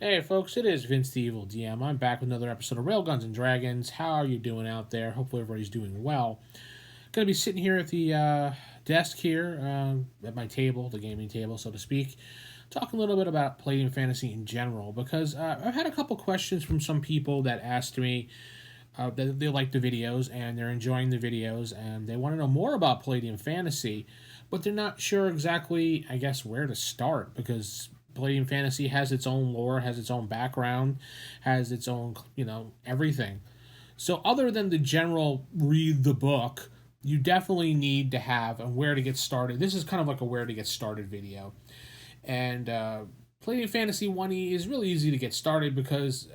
Hey folks, it is Vince the Evil DM. I'm back with another episode of RailGuns and Dragons. How are you doing out there? Hopefully everybody's doing well. Going to be sitting here at the desk here, at my table, the gaming table, so to speak, talking a little bit about Palladium Fantasy in general, because I've had a couple questions from some people that asked me that they like the videos, and they're enjoying the videos, and they want to know more about Palladium Fantasy, but they're not sure exactly, I guess, where to start, because Palladium Fantasy has its own lore, has its own background, has its own, everything. So other than the general read the book, you definitely need to have a where to get started. This is kind of like a where to get started video. And Palladium Fantasy 1E is really easy to get started because,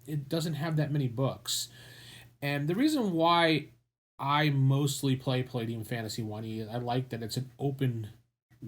it doesn't have that many books. And the reason why I mostly play Palladium Fantasy 1E is I like that it's an open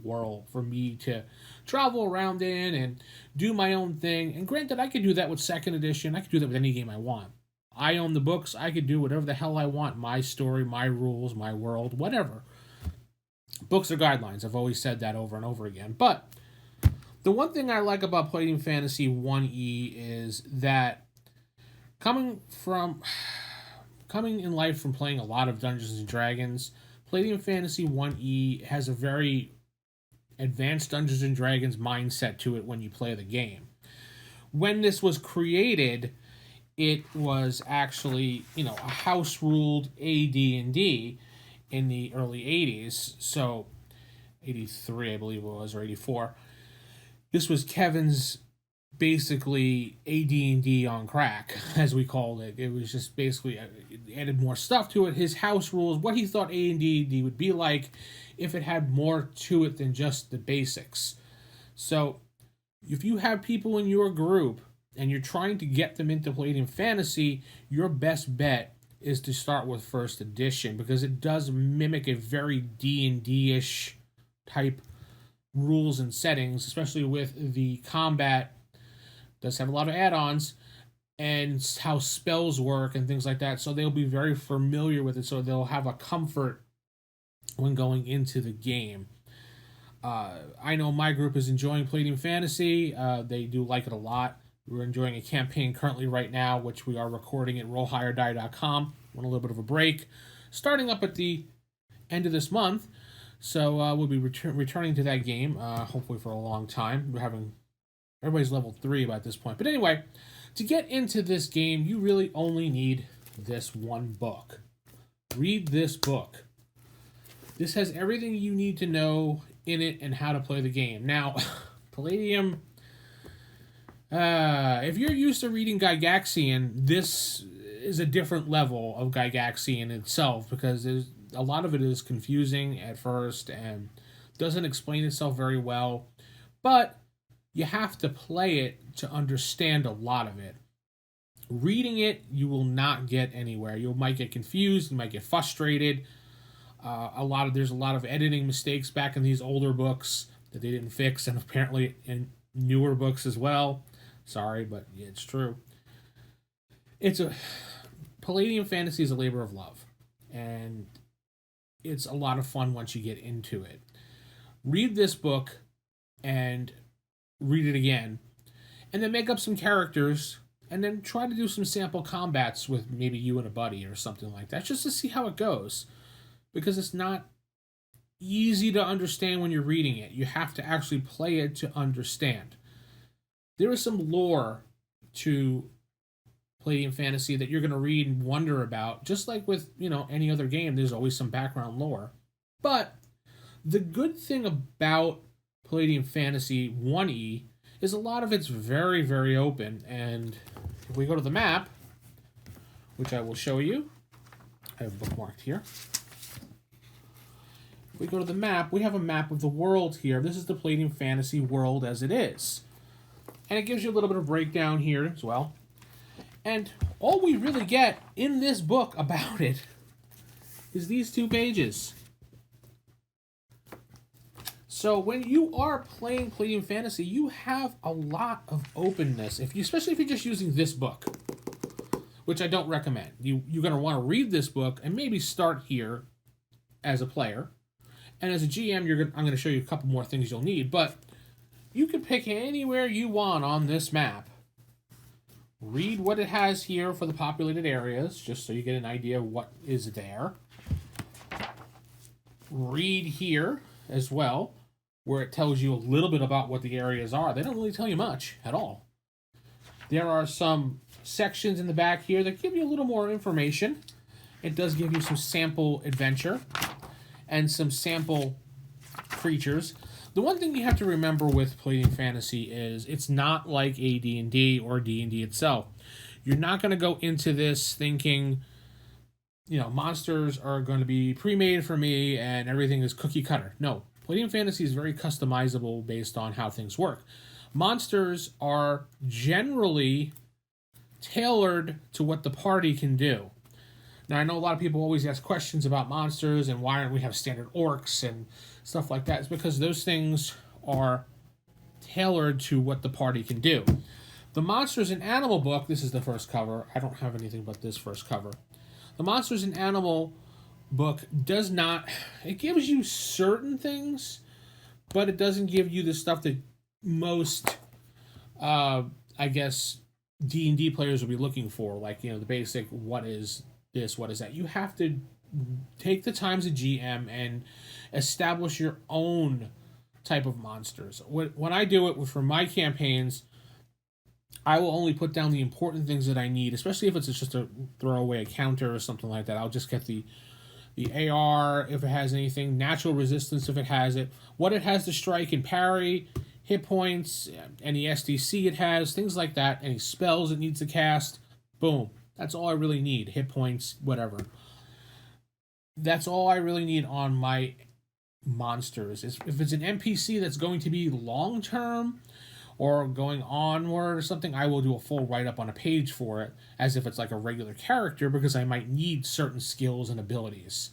world for me to travel around in and do my own thing. And granted, I could do that with second edition. I could do that with any game I want. I own the books. I could do whatever the hell I want. My story, my rules, my world, whatever. Books are guidelines. I've always said that over and over again. But the one thing I like about Palladium Fantasy 1E is that coming in life from playing a lot of Dungeons and Dragons, Palladium Fantasy 1E has a very advanced Dungeons and Dragons mindset to it when you play the game. When this was created, it was actually, a house-ruled AD&D in the early 80s. So, 83, I believe it was, or 84. This was Kevin's basically AD&D on crack, as we called it. It was just basically added more stuff to it. His house rules, what he thought AD&D would be like if it had more to it than just the basics. So if you have people in your group and you're trying to get them into Palladium Fantasy, your best bet is to start with first edition, because it does mimic a very D&D-ish type rules and settings, especially with the combat. It does have a lot of add-ons and how spells work and things like that, so they'll be very familiar with it, so they'll have a comfort when going into the game. I know my group is enjoying Palladium Fantasy. They do like it a lot. We're enjoying a campaign currently right now, which we are recording at rollhigherdie.com. Want a little bit of a break. Starting up at the end of this month, so we'll be returning to that game, hopefully for a long time. Everybody's level 3 by this point. But anyway, to get into this game, you really only need this one book. Read this book. This has everything you need to know in it and how to play the game. Now, Palladium, if you're used to reading Gygaxian, this is a different level of Gygaxian itself, because a lot of it is confusing at first and doesn't explain itself very well. But you have to play it to understand a lot of it. Reading it, you will not get anywhere. You might get confused. You might get frustrated. There's a lot of editing mistakes back in these older books that they didn't fix, and apparently in newer books as well. Sorry, but yeah, it's true. Palladium Fantasy is a labor of love, and it's a lot of fun once you get into it. Read this book and read it again, and then make up some characters, and then try to do some sample combats with maybe you and a buddy or something like that, just to see how it goes. Because it's not easy to understand when you're reading it. You have to actually play it to understand. There is some lore to Palladium Fantasy that you're going to read and wonder about. Just like with, any other game, there's always some background lore. But the good thing about Palladium Fantasy 1E is a lot of it's very, very open. And if we go to the map, which I will show you, I have bookmarked here. If we go to the map, we have a map of the world here. This is the Palladium Fantasy world as it is. And it gives you a little bit of breakdown here as well. And all we really get in this book about it is these 2 pages. So when you are playing Palladium Fantasy, you have a lot of openness, especially if you're just using this book, which I don't recommend. You're going to want to read this book and maybe start here as a player. And as a GM, I'm going to show you a couple more things you'll need, but You can pick anywhere you want on this map. Read what it has here for the populated areas, just so you get an idea of what is there. Read here as well, where it tells you a little bit about what the areas are. They don't really tell you much at all. There are some sections in the back here that give you a little more information. It does give you some sample adventure and some sample creatures. The one thing you have to remember with Palladium Fantasy is it's not like a D&D or D&D itself. You're not going to go into this thinking, monsters are going to be pre-made for me and everything is cookie cutter. No, Palladium Fantasy is very customizable based on how things work. Monsters are generally tailored to what the party can do. Now, I know a lot of people always ask questions about monsters and why don't we have standard orcs and stuff like that. It's because those things are tailored to what the party can do. The Monsters and Animal book, this is the first cover. I don't have anything but this first cover. The Monsters and Animal book does not... It gives you certain things, but it doesn't give you the stuff that most, D&D players will be looking for. Like, the basic, what is this, what is that? You have to take the time as a GM and establish your own type of monsters. When I do it for my campaigns, I will only put down the important things that I need, especially if it's just a throwaway counter or something like that. I'll just get the AR if it has anything, natural resistance if it has it, what it has to strike and parry, hit points, any SDC it has, things like that, any spells it needs to cast. Boom. That's all I really need. Hit points, whatever. That's all I really need on my monsters. If it's an NPC that's going to be long-term or going onward or something, I will do a full write-up on a page for it, as if it's like a regular character, because I might need certain skills and abilities.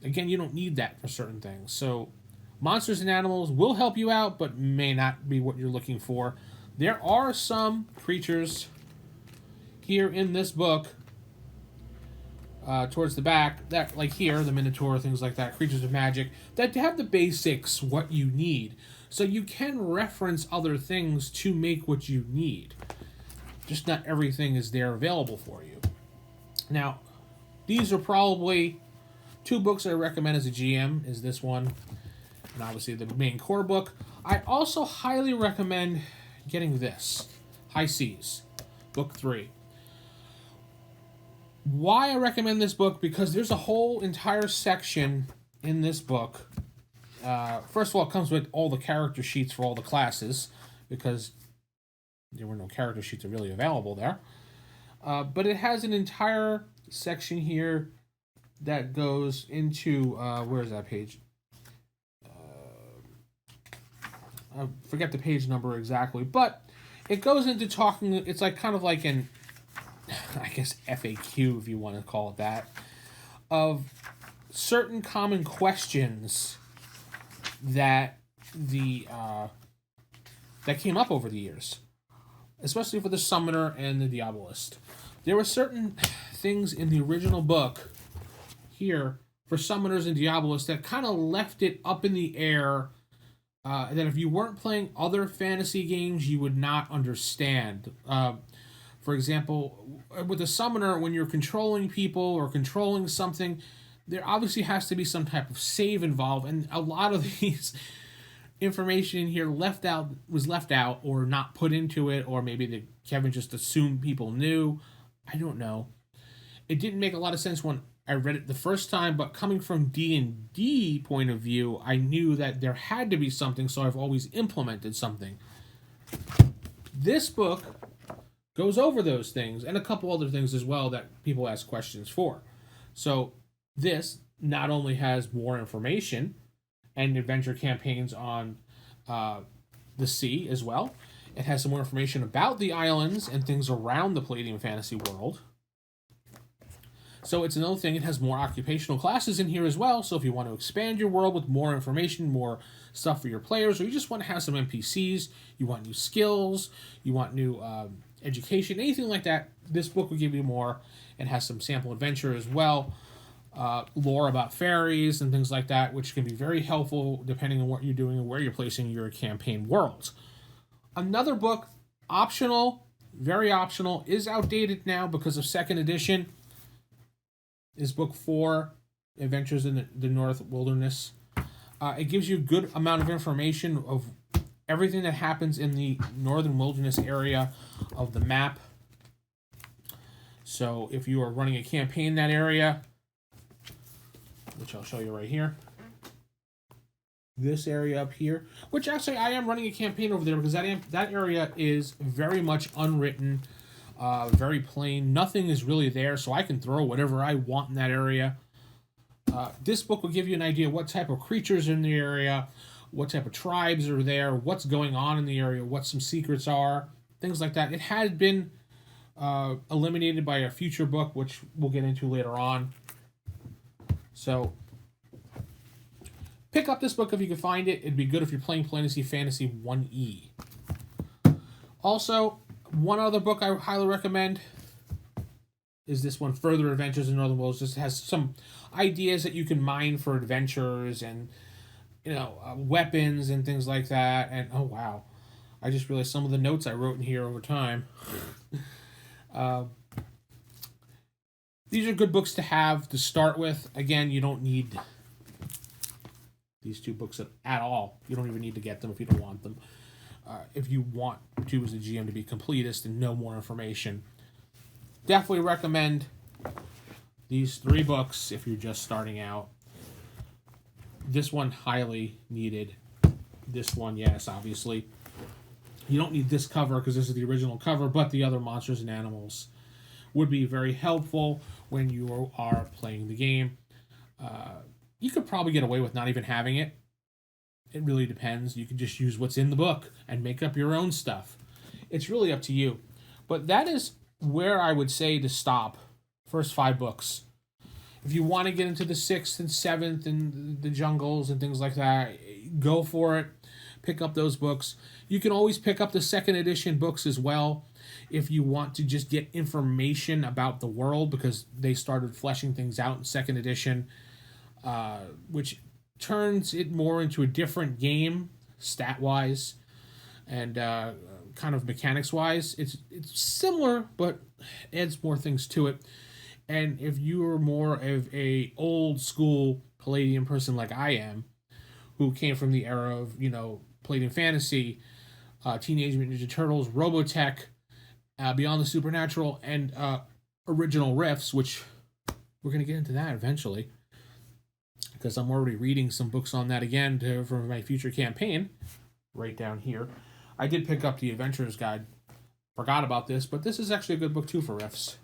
Again, you don't need that for certain things. So, Monsters and Animals will help you out, but may not be what you're looking for. There are some creatures here in this book, towards the back, that, like here, the Minotaur, things like that, creatures of magic, that have the basics, what you need. So you can reference other things to make what you need. Just not everything is there available for you. Now, these are probably two books I recommend as a GM, is this one, and obviously the main core book. I also highly recommend getting this, High Seas, book 3. Why I recommend this book? Because there's a whole entire section in this book. First of all, it comes with all the character sheets for all the classes, because there were no character sheets really available there. But it has an entire section here that goes into, where is that page? I forget the page number exactly, but it goes into talking, it's like kind of like an, I guess, FAQ, if you want to call it that, of certain common questions that that came up over the years, especially for the Summoner and the Diabolist. There were certain things in the original book here for Summoners and Diabolists that kind of left it up in the air, that if you weren't playing other fantasy games, you would not understand. For example, with a Summoner, when you're controlling people or controlling something, there obviously has to be some type of save involved, and a lot of these information in here was left out or not put into it, or maybe Kevin just assumed people knew. I don't know. It didn't make a lot of sense when I read it the first time, but coming from D&D point of view, I knew that there had to be something, so I've always implemented something. This book goes over those things, and a couple other things as well that people ask questions for. So this not only has more information and adventure campaigns on the sea as well, it has some more information about the islands and things around the Palladium Fantasy world. So it's another thing, it has more occupational classes in here as well, so if you want to expand your world with more information, more stuff for your players, or you just want to have some NPCs, you want new skills, you want new education, anything like that, this book will give you more, and has some sample adventure as well. lore about fairies and things like that, which can be very helpful depending on what you're doing and where you're placing your campaign worlds. Another book, optional, very optional, is outdated now because of 2nd edition, is book 4, Adventures in the North Wilderness. It gives you a good amount of information of everything that happens in the Northern Wilderness area of the map. So if you are running a campaign in that area, which I'll show you right here, this area up here, which actually I am running a campaign over there because that area is very much unwritten, very plain. Nothing is really there, so I can throw whatever I want in that area. This book will give you an idea what type of creatures are in the area, what type of tribes are there, what's going on in the area, what some secrets are, things like that. It had been eliminated by a future book, which we'll get into later on. So pick up this book if you can find it. It'd be good if you're playing Palladium Fantasy 1E. Also, one other book I highly recommend is this one, Further Adventures in Northern Wilderness. Just has some ideas that you can mine for adventures and, weapons and things like that. And, oh, wow. I just realized some of the notes I wrote in here over time. These are good books to have to start with. Again, you don't need these 2 books at all. You don't even need to get them if you don't want them. If you want to, as a GM, to be completist and know more information, definitely recommend these 3 books if you're just starting out. This one, highly needed. This one, yes, obviously. You don't need this cover because this is the original cover, but the other monsters and animals would be very helpful when you are playing the game. You could probably get away with not even having it. It really depends. You can just use what's in the book and make up your own stuff. It's really up to you. But that is where I would say to stop. First 5 books. If you want to get into the 6th and 7th and the jungles and things like that, go for it. Pick up those books. You can always pick up the 2nd edition books as well if you want to just get information about the world, because they started fleshing things out in 2nd edition, which turns it more into a different game stat-wise and kind of mechanics-wise. It's similar, but adds more things to it. And if you are more of a old-school Palladium person like I am, who came from the era of, Palladium Fantasy, Teenage Mutant Ninja Turtles, Robotech, Beyond the Supernatural, and Original Riffs, which we're going to get into that eventually, because I'm already reading some books on that again for my future campaign, right down here. I did pick up the Adventurer's Guide. Forgot about this, but this is actually a good book too for riffs.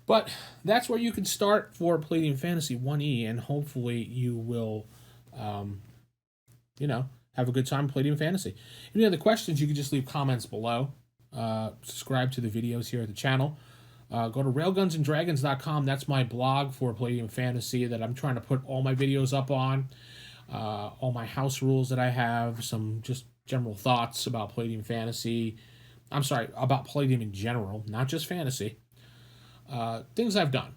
But that's where you can start for Palladium Fantasy 1E, and hopefully you will, have a good time Palladium Fantasy. If you have any other questions, you can just leave comments below. Subscribe to the videos here at the channel. Go to RailGunsandDragons.com. That's my blog for Palladium Fantasy that I'm trying to put all my videos up on. All my house rules that I have, some just general thoughts about Palladium Fantasy. I'm sorry, about Palladium in general, not just fantasy. Things I've done.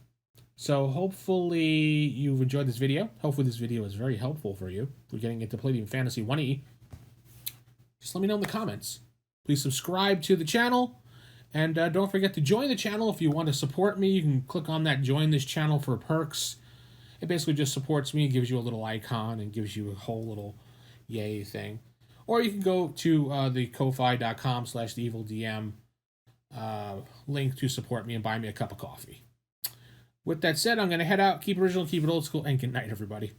So hopefully you've enjoyed this video. Hopefully this video is very helpful for you. We're getting into Palladium Fantasy 1E. Just let me know in the comments. Please subscribe to the channel. And don't forget to join the channel if you want to support me. You can click on that Join This Channel for perks. It basically just supports me, gives you a little icon, and gives you a whole little yay thing. Or you can go to the ko-fi.com/theevildm link to support me and buy me a cup of coffee. With that said, I'm going to head out, keep it original, keep it old school, and good night, everybody.